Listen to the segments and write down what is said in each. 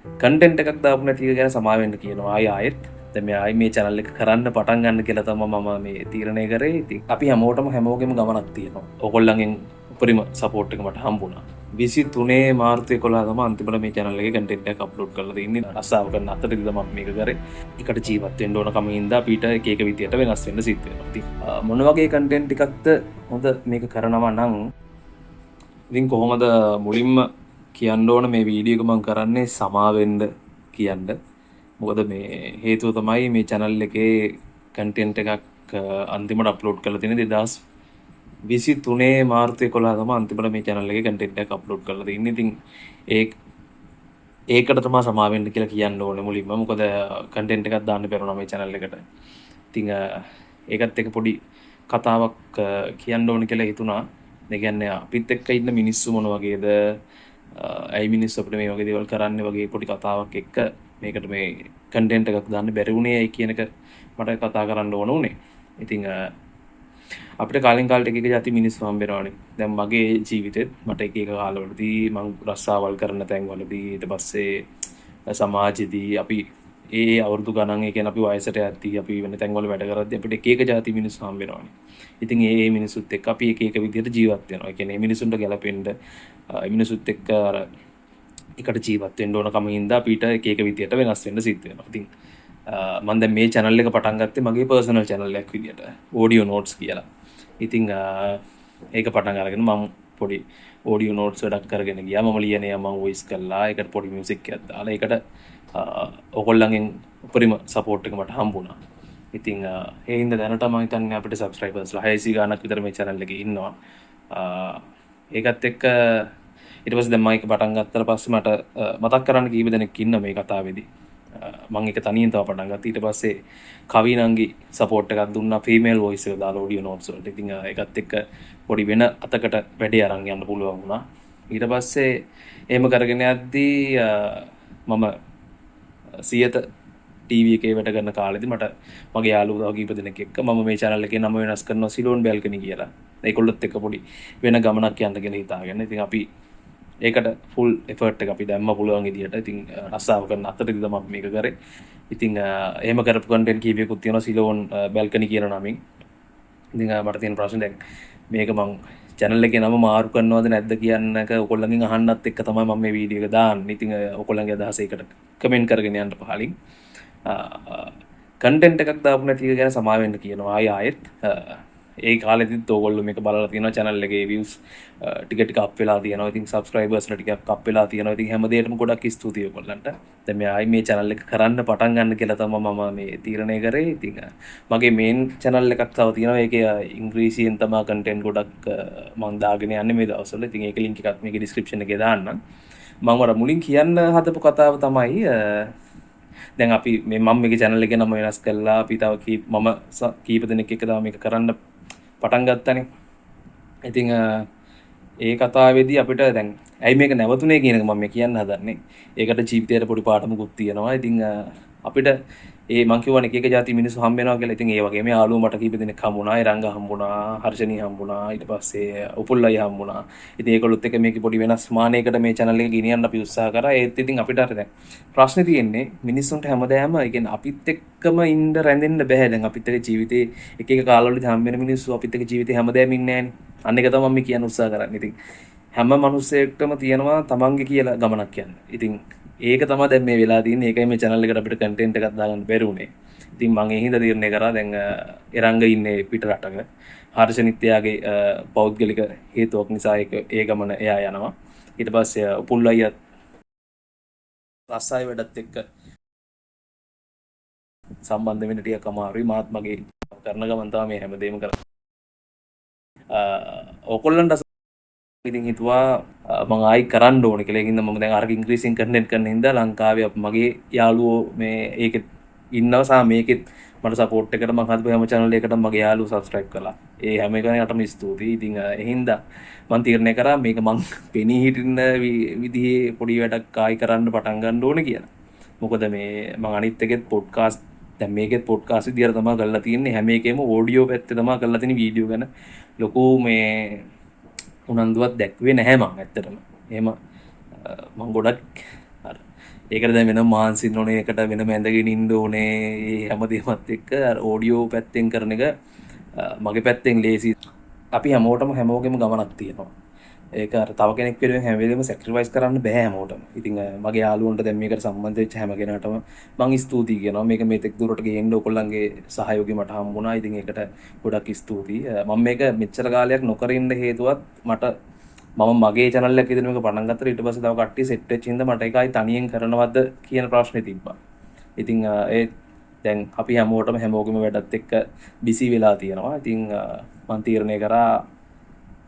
Content එකක් දාපු නැති එක ගැන සමාව වෙන්න කියනවා ආයෙත්. දැන් මේ ආයි මේ channel එක කරන්න පටන් ගන්න කියලා තමයි මම මේ තීරණය කරේ. ඉතින් අපි හැමෝගෙම ගමනක් තියෙනවා. ඕගොල්ලන්ගෙන් උපරිම සපෝට් එක මට හම්බුණා. 23 මාර්තු 11 තමයි අන්තිමට මේ channel එකේ content එකක් අප්ලෝඩ් කරලා තියෙන්නේ. රස්සාව කරන අතරදී තමයි මේක කරේ. එකට ජීවත් වෙන්න ඕන කම හින්දා අපිට එක එක විදියට වෙනස් වෙන්න සිද්ධ වෙනවා. ඉතින් මොන වගේ content එකක්ද හොඳ මේක කරනවා නම් ඉතින් කොහොමද මුලින්ම කියන්න ඕන මේ වීඩියෝ එක මම කරන්නේ සමාවෙන්න කියන්න. මොකද මේ හේතුව තමයි මේ channel එකේ content එකක් අන්තිමට අප්ලෝඩ් කරලා තියෙන්නේ 2023 මාර්තු 11 තමයි අන්තිමට මේ channel එකේ content එකක් අප්ලෝඩ් කරලා තියෙන්නේ. ඉතින් ඒකට තමයි සමාවෙන්න කියලා කියන්න ඕනේ මුලින්ම. මොකද content එකක් දාන්න බැරුණා මේ channel එකට. ඉතින් ඒකත් එක පොඩි කතාවක් කියන්න ඕනේ කියලා හිතුණා. ඒ කියන්නේ අපිත් එක්ක ඉන්න මිනිස්සු මොන වගේද, ඇයි මිනිස්සු අපිට මේ වගේ දේවල් කරන්නේ වගේ පොඩි කතාවක් එක්ක මේකට මේ කන්ටෙන්ට් එකක් දාන්න බැරි වුණේ ඇයි කියන එක මට කතා කරන්න ඕන උනේ. ඉතින් අපිට කාලෙන් කාලට එක එක જાති මිනිස්සු හම්බ වෙනවානේ. දැන් මගේ ජීවිතෙත් මට එක එක කාලවලදී මං රස්සාවල් කරන තැන්වලදී ඊට පස්සේ සමාජෙදී අපි ඒ අවුරුදු ගණන් ඒ කියන්නේ අපි වයසට යද්දී අපි වෙන තැන්වල වැඩ කරද්දී අපිට එක එක જાති මිනිස්සු හම්බ වෙනවානේ. ඉතින් ඒ මිනිස්සුත් එක්ක අපි එක එක විදිහට ජීවත් වෙනවා. ඒ කියන්නේ මේ මිනිස්සුන්ට ගැලපෙන්න මිනිස්සුත් එක්ක අර එකට ජීවත් වෙන්න ඕන කම හින්දා අපිට එක එක විදිහට වෙනස් වෙන්න සිද්ධ වෙනවා. ඉතින් මම දැන් මේ channel එක පටන් ගත්තේ මගේ personal channel එකක් විදිහට audio notes කියලා. ඉතින් ඒක පටන් අරගෙන මම පොඩි audio notes වැඩක් කරගෙන ගියා. මම ලියන ඒවා මම voice කළා. ඒකට පොඩි music එකක් දාලා ඒකට ඔයගොල්ලන්ගෙන් උපරිම support එක මට හම්බුණා. ඉතින් ඒ හින්දා දැනට මම හිතන්නේ අපිට subscribersලා 600 ගාණක් විතර මේ channel එකේ ඉන්නවා. ඒකත් එක්ක ඊට පස්සේ දැන් මම ඒක පටන් ගත්තාට පස්සේ මට මතක් කරන්න කීප දෙනෙක් ඉන්න මේ කතාවේදී. මම ඒක තනියෙන් තව පටන් ගත්තා. ඊට පස්සේ කවිනංගි සපෝට් එකක් දුන්නා ෆීමේල් වොයිස් එක දාලා ඔඩියෝ නොට්ස් වලට. ඉතින් ඒකත් එක්ක පොඩි වෙන අතකට වැඩේ අරන් යන්න පුළුවන් වුණා. ඊට පස්සේ එහෙම කරගෙන යද්දී මම සියත ටීවී එකේ වැඩ කරන කාලෙදී මට මගේ යාළුවෝ තව කීප දෙනෙක් එක්ක මම මේ channel එකේ නම වෙනස් කරනවා සිලෝන් බැල්කනි කියලා. ඒගොල්ලොත් එක්ක පොඩි වෙන ගමනක් යන්න කියලා හිතාගෙන. ඉතින් අපි ඒකට ෆුල් එෆර්ට් එක අපි දැම්ම පුළුවන් විදියට. ඉතින් රස්සාව කරන අතරදී තමයි මේක කරේ. ඉතින් එහෙම කරපු කන්ටෙන්ට් කීපයකුත් තියෙනවා සිලෝන් බැල්කනි කියන නමින්. ඉතින් මට තියෙන ප්‍රශ්නේ දැන් මේක මං channel එකේ නම මාරු කරනවද නැද්ද කියන්නක ඔයගොල්ලන්ගෙන් අහන්නත් එක්ක තමයි මම මේ වීඩියෝ එක දාන්නේ. ඉතින් ඔයගොල්ලන්ගේ අදහස ඒකට කමෙන්ට් කරගෙන යන්න පහලින්. කන්ටෙන්ට් එකක් දාපු නැති එක ගැන සමාව වෙන්න කියනවා ආයෙත්. ඒ කාලෙදිත් ඕගොල්ලෝ මේක බලලා තියෙනවා channel එකේ views ටික අප් වෙලා තියෙනවා. ඉතින් subscribersලා ටිකක් අප් වෙලා තියෙනවා. ඉතින් හැමදේටම ගොඩක් ස්තුතියි ඔයගොල්ලන්ට. දැන් මේ ආයි මේ channel එක කරන්න පටන් ගන්න කියලා තමයි මම මේ තීරණය කරේ. ඉතින් මගේ main channel එකක් තව තියෙනවා. ඒකේ ඉංග්‍රීසියෙන් තමයි content ගොඩක් මම දාගෙන යන්නේ මේ දවස්වල. ඉතින් ඒක link එකත් මේකේ description එකේ දාන්නම්. මම වර මුලින් කියන්න හදපු කතාව තමයි දැන් අපි මේ මම මේකේ channel එකේ නම වෙනස් කළා. අපි තව මම කීප දෙනෙක් එක්ක තව මේක කරන්න පටන් ගත්තනේ. ඉතින් ඒ කතාවේදී අපිට දැන් ඇයි මේක නැවතුනේ කියන එක මම කියන්න හදන්නේ. ඒකට ජීවිතේට පොඩි පාඩමකුත් තියෙනවා. ඉතින් අපිට ඒ මං කියවනේ එක එක જાති මිනිස්සු හම්බ වෙනවා කියලා. ඉතින් ඒ වගේම යාළුවෝ මට කීප දෙනෙක් හම්බුණා. එරංග හම්බුණා, හර්ෂණී හම්බුණා, ඊට පස්සේ උපුල්ලයි හම්බුණා. ඉතින් ඒගොල්ලොත් එක්ක මේක පොඩි වෙනස් මානයකට මේ channel එක ගෙනියන්න අපි උත්සාහ කරා. ඒත් ඉතින් අපිට අර දැන් ප්‍රශ්නේ තියෙන්නේ මිනිස්සුන්ට හැමදාම ඒ කියන්නේ අපිත් එක්කම ඉන්න රැඳෙන්න බෑ. දැන් අපිත් එක්ක ජීවිතේ එක එක කාලවලදී හම්බ වෙන මිනිස්සු අපිත් එක්ක ජීවිතේ හැමදාම ඉන්නේ නෑනේ. අන්න එක තමයි මම කියන්න උත්සාහ කරන්නේ. ඉතින් හැම මිනිස්සෙක්ටම තියෙනවා තමන්ගේ කියලා ගමනක් යන්න. ඉතින් ඒක තමයි දැන් මේ වෙලා තියෙන්නේ. ඒකයි මේ channel එකට අපිට content එකක් දාගන්න බැරි වුනේ. ඉතින් මම ඒ හින්දා තීරණය කරා දැන් එරංග ඉන්නේ පිට රටක. හර්ෂනිත්‍යාගේ පෞද්ගලික හේතුවක් නිසා ඒ ගමන එයා යනවා. ඊට පස්සේ උපුල් අයියත් රස්සාවේ වැඩත් එක්ක සම්බන්ධ වෙන්න ටිකක් අමාරුයි. මාත් මගේ කරන ගමන් තමයි මේ හැමදේම කරන්නේ. ඔයගොල්ලන්ට ඉතින් හිතුවා මම ආයි කරන්න ඕනේ කියලා. ඒකින්ද මම දැන් අර ඉංග්‍රීසියෙන් කන්ටෙන්ට් කරන හින්දා ලංකාවේ මගේ යාළුවෝ මේ ඒකෙත් ඉන්නවා සහ මේකෙත් මට සපෝට් එකට මම හදපු හැම channel එකකටම මගේ යාළුවෝ subscribe කළා. ඒ හැම එකකටම ස්තුතියි. ඉතින් ඒ හින්දා මම තීරණය කරා මේක මං පෙනී හිටින්න විදිහේ පොඩි වැඩක් ආයි කරන්න පටන් ගන්න ඕනේ කියලා. මොකද මේ මම අනිත් එකෙත් podcast දැන් මේකෙත් podcast විදියට තමයි කරලා තියෙන්නේ. හැම එකේම audio පැත්තේ තමයි කරලා තියෙන්නේ. වීඩියෝ ගැන ලොකු මේ උනන්දුවක් දැක්ුවේ නැහැ මම ඇත්තටම. එහෙම මම ගොඩක් ඒකට දැන් වෙනම මාන්සින් ඕනේ, ඒකට වෙනම ඇඳගෙන ඉන්න ඕනේ. ඒ හැමදේමත් එක්ක ඔඩියෝ පැත්තෙන් කරන එක මගේ පැත්තෙන් ලේසි. අපි හැමෝටම හැමෝගෙම ගමනක් තියෙනවා. ඒක අර තව කෙනෙක් වෙනුවෙන් හැම වෙලෙම සැක්‍රිෆයිස් කරන්න බෑ හැමෝටම. ඉතින් මගේ යාළුවන්ට දැන් මේකට සම්බන්ධ වෙච්ච හැම කෙනාටම මං ස්තුතියි කියනවා. මේක මෙතෙක් දුරට ගේන්න ඔයගොල්ලන්ගේ සහයෝගය මට හම්බුණා. ඉතින් ඒකට ගොඩක් ස්තුතියි. මම මේක මෙච්චර කාලයක් නොකර ඉන්න හේතුවත් මට මම මගේ channel එක ඉදන් මේක පටන් ගත්තා. ඊට පස්සේ තව කට්ටිය සෙට් වෙච්ච හින්දා මට ඒකයි තනියෙන් කරනවද කියන ප්‍රශ්නේ තිබ්බා. ඉතින් ඒ දැන් අපි හැමෝටම හැමෝගෙම වැඩත් එක්ක බිසි වෙලා තියෙනවා. ඉතින් මම තීරණය කරා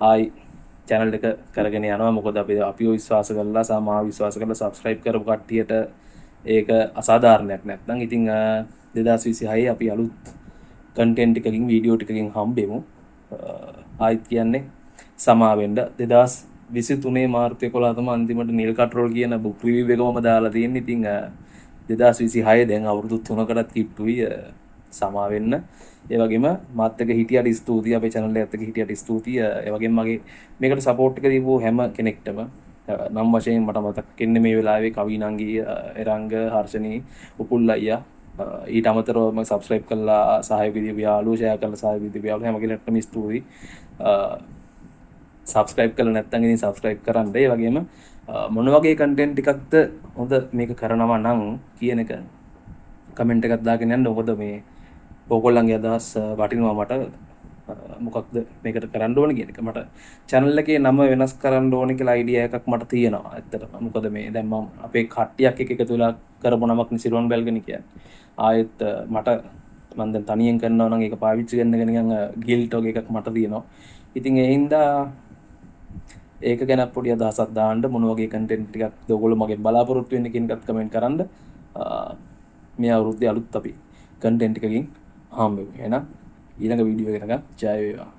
ආයි channel එක කරගෙන යනවා. මොකද අපිව විශ්වාස කරලා සමා විශ්වාස කරලා subscribe කරපු කට්ටියට ඒක අසාධාරණයක් නැත්නම් ඉතින් 2026 අපි අලුත් content එකකින් වීඩියෝ ටිකකින් හම්බෙමු. ආයිත් කියන්නේ සමා වෙන්න 2023 මාර්තු 11 තමයි අන්තිමට නිල් කටරෝල් කියන book review එක මම දාලා තියෙන්නේ. ඉතින් 2026 දැන් අවුරුදු 3කටත් කිට්ටුයි. සමා වෙන්න. ඒ වගේම මාත් එක්ක හිටියට ස්තුතියි. අපේ channel එකත් එක්ක හිටියට ස්තුතියි. ඒ වගේම මගේ මේකට support එක දීපු හැම කෙනෙක්ටම නම් වශයෙන් මට මතක් වෙන්නේ මේ වෙලාවේ කවි නංගී, එරංග, හර්ෂණී, උපුල් අයියා, ඊට අමතරව මම subscribe කරලා සහයෝගය දීපු යාළුවෝ, share කරලා සහයෝගය දීපු යාළුවෝ හැම කෙනෙක්ටම ස්තුතියි. subscribe කරලා නැත්නම් ඉතින් subscribe කරන්න. ඒ වගේම මොන වගේ content ටිකක්ද හොඳ මේක කරනවා නම් කියන එක comment එකක් දාගෙන යන්න. මොකද මේ ඕගොල්ලන්ගේ අදහස් වටිනවා මට. මොකක්ද මේකට කරන්න ඕනේ කියන එක. මට channel එකේ නම වෙනස් කරන්න ඕනේ කියලා idea එකක් මට තියෙනවා ඇත්තටම. මොකද මේ දැන් මම අපේ කට්ටියක් එක්ක එකතු වෙලා කරපු නමක් නේ සිරුවන් බැල්ගනි කියන්නේ. ආයෙත් මට මම දැන් තනියෙන් කරනවා නම් ඒක පාවිච්චි කරන්න නිකන් ගිල්ට් වගේ එකක් මට තියෙනවා. ඉතින් ඒ හින්දා ඒක ගැන පොඩි අදහසක් දාන්න, මොන වගේ content ටිකක්ද ඔයගොල්ලෝ මගෙන් බලාපොරොත්තු වෙන්නේ කියන එකත් comment කරන්න. මේ අවුරුද්දේ අලුත් අපි content එකකින් හම්බෙමු. එහෙනම් ඊළඟ වීඩියෝ එකකට ජය වේවා.